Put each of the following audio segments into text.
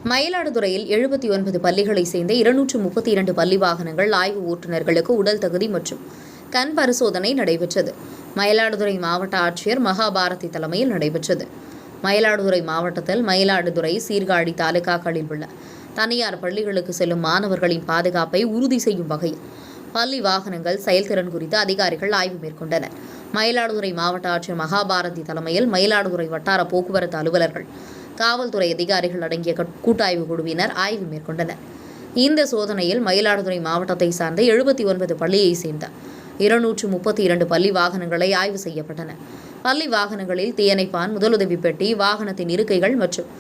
மயிலாடுதுறையில் 79 பள்ளிகளை சேர்ந்த 232 பள்ளி வாகனங்கள் ஆய்வு ஓட்டுநர்களுக்கு உடல் தகுதி மற்றும் கண் பரிசோதனை நடைபெற்றது. மயிலாடுதுறை மாவட்ட ஆட்சியர் மகாபாரதி தலைமையில் நடைபெற்றது. மயிலாடுதுறை மாவட்டத்தில் மயிலாடுதுறை, சீர்காழி தாலுகாக்களில் உள்ள தனியார் பள்ளிகளுக்கு செல்லும் மாணவர்களின் பாதுகாப்பை உறுதி செய்யும் வகையில் பள்ளி வாகனங்கள் செயல்திறன் குறித்து அதிகாரிகள் ஆய்வு மேற்கொண்டனர். மயிலாடுதுறை மாவட்ட ஆட்சியர் மகாபாரதி தலைமையில் மயிலாடுதுறை வட்டார போக்குவரத்து அலுவலர்கள், காவல்துறை அதிகாரிகள் அடங்கிய கூட்டாய்வு குழுவினர் ஆய்வு மேற்கொண்டனர். இந்த சோதனையில் மயிலாடுதுறை மாவட்டத்தை சார்ந்த 79 பள்ளியை சேர்ந்த 232 பள்ளி வாகனங்களை ஆய்வு செய்யப்பட்டன. பள்ளி வாகனங்களில் தீயணைப்பான், முதலுதவி பெட்டி, வாகனத்தின் இருக்கைகள் மற்றும்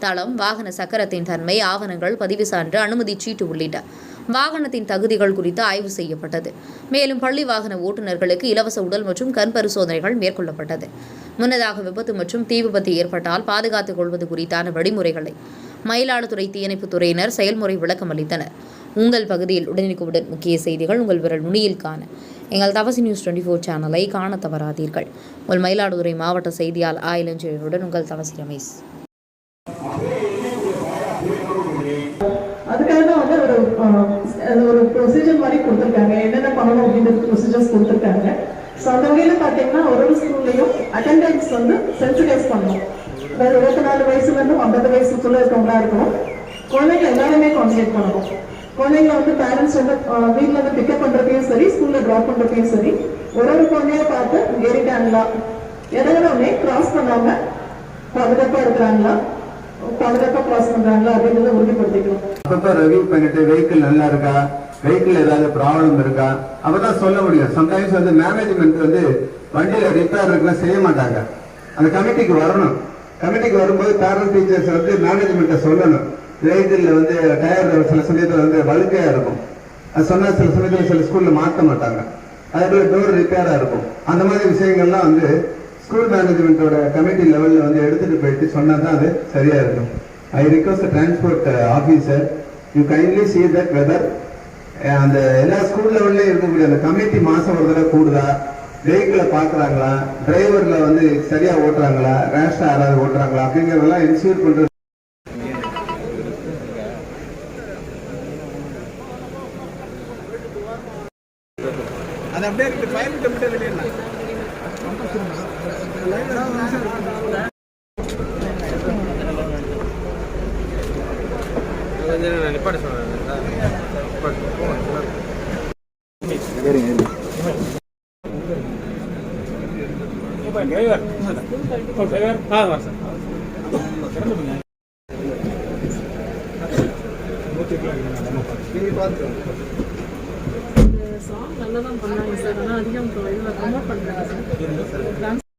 தளம், வாகன சக்கரத்தின் தன்மை, ஆவணங்கள், பதிவு சான்று, அனுமதி சீட்டு உள்ளிட்ட வாகனத்தின் தகுதிகள் குறித்து ஆய்வு செய்யப்பட்டது. மேலும் பள்ளி வாகன ஓட்டுநர்களுக்கு இலவச உடல் மற்றும் கண் பரிசோதனைகள் மேற்கொள்ளப்பட்டது. முன்னதாக விபத்து மற்றும் தீ விபத்து ஏற்பட்டால் பாதுகாத்துக் கொள்வது குறித்தான வழிமுறைகளை மயிலாடுதுறை தீயணைப்புத் துறையினர் செயல்முறை விளக்கம் அளித்தனர். உங்கள் பகுதியில் உடனுக்குடன் முக்கிய செய்திகள் உங்கள் விரல் நுனியில் காண எங்கள் தவசி நியூஸ் 24 சேனலை காண தவறாதீர்கள். உங்கள் மயிலாடுதுறை மாவட்ட செய்தியாளர் ஆயிலஞ்செழியனுடன் உங்கள் தவசி ரமேஷ். அதுக்காக தான் ஒரு ப்ரொசீஜர் மாதிரி கொடுத்துருக்காங்க. என்னென்ன பண்ணணும் அப்படின்றது ப்ரொசீஜர்ஸ் கொடுத்துருக்காங்க. ஸோ அந்த வகையில் பார்த்தீங்கன்னா ஒரு ஸ்கூல்லையும் அட்டெண்டன்ஸ் சென்சிடைஸ் பண்ணணும். அதாவது 24 வயசுலேருந்து 50 வயசுக்குள்ளே இருக்கவங்களா இருக்கணும். குழந்தைங்க எல்லாருமே கான்சன்ட்ரேட் பண்ணணும். குழந்தைங்களை பேரண்ட்ஸ் வீட்டில் பிக்கப் பண்ணுறதையும் சரி, ஸ்கூலில் ட்ராப் பண்ணுறதையும் சரி, ஒரு குழந்தைய பார்த்து ஏறிட்டாங்களா, எதனாலுமே கிராஸ் பண்ணாமல் பாதுகாப்பாக இருக்கிறாங்களா, பாதுகாப்பாக கிராஸ் பண்றாங்களா அப்படின்றத உறுதிப்படுத்திக்கணும். அப்பப்ப ரிவ்யூ பண்ணிட்டு வெஹிக்கிள் நல்லா இருக்கா, வெஹிக்கிள் ஏதாவது ப்ராப்ளம் இருக்கா, அப்பதான் சொல்ல முடியும். சம்டைம்ஸ் மேனேஜ்மெண்ட் வண்டியில ரிப்பேர் இருக்குன்னா செய்ய மாட்டாங்க. அந்த கமிட்டிக்கு வரணும். கமிட்டிக்கு வரும்போது பேரண்ட் டீச்சர்ஸ் மேனேஜ்மெண்ட்டை சொல்லணும். வெஹிக்கிள்ல டயர் சில சமயத்துல வழுக்கையா இருக்கும். அது சொன்னா சில சமயத்துல சில ஸ்கூல்ல மாற்ற மாட்டாங்க. அதுக்குள்ள டோர் ரிப்பேரா இருக்கும். அந்த மாதிரி விஷயங்கள்லாம் ஸ்கூல் மேனேஜ்மெண்டோட கமிட்டி லெவல்ல எடுத்துட்டு போயிட்டு சொன்னா தான் அது சரியா இருக்கும். I request transport officer, you kindly see that whether அந்த எல்லா ஸ்கூல் லெவல்ல இருக்கக்கூடிய அந்த கமிட்டி மாசம் ஒரு தடவை கூடுதா, வெஹிக்கிளை பாக்குறாங்களா, டிரைவர்ல சரியா ஓட்டுறாங்களா, ரேஷா யாராவது ஓட்டுறாங்களா அப்படிங்கறதெல்லாம் இன்சூர் பண்றது. அது அப்படியே 5 மீட்டர் வெளியே நிப்பாட சொல்றேன். சாங் நல்லா தான் பண்ணாங்க சார். ஆனால் அதிகம் ப்ரொமோட் பண்ணுறாங்க சார்.